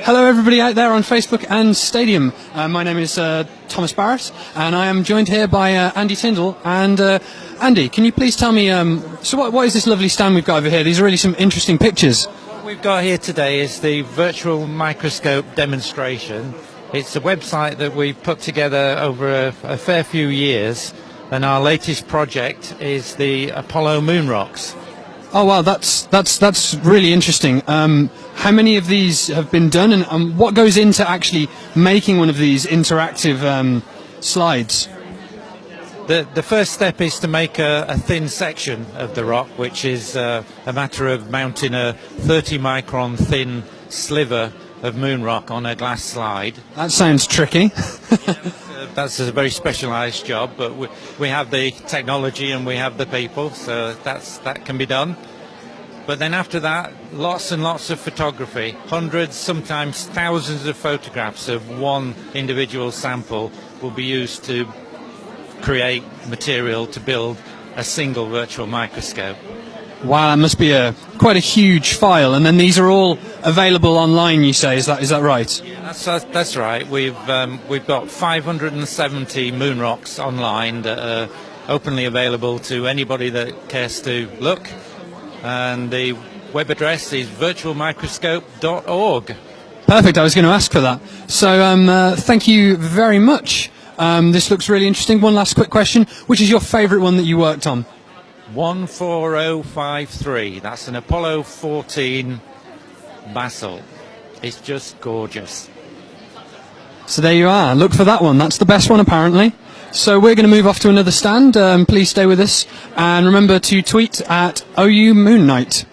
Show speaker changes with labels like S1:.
S1: Hello everybody out there on Facebook and Stadium. My name is Thomas Barrett and I am joined here by Andy Tyndall. And Andy, can you please tell me, what is this lovely stand we've got over here? These are really some interesting pictures.
S2: What we've got here today is the virtual microscope demonstration. It's a website that we've put together over a fair few years, and our latest project is the Apollo moon rocks.
S1: Oh wow, that's really interesting. How many of these have been done, and what goes into actually making one of these interactive slides?
S2: The first step is to make a thin section of the rock, which is a matter of mounting a 30 micron thin sliver of moon rock on a glass slide.
S1: That sounds tricky.
S2: That's a very specialised job, but we have the technology and we have the people, so that can be done. But then after that, lots and lots of photography, hundreds, sometimes thousands of photographs of one individual sample will be used to create material to build a single virtual microscope.
S1: Wow, that must be quite a huge file, and then these are all available online, you say, is that right?
S2: Yeah, that's right. We've got 570 moon rocks online that are openly available to anybody that cares to look, and the web address is virtualmicroscope.org.
S1: Perfect, I was going to ask for that. So thank you very much. This looks really interesting. One last quick question. Which is your favourite one that you worked on?
S2: 14053. That's an Apollo 14 basalt. It's just gorgeous.
S1: So there you are. Look for that one. That's the best one, apparently. So we're going to move off to another stand. Please stay with us. And remember to tweet at OU Moon Night.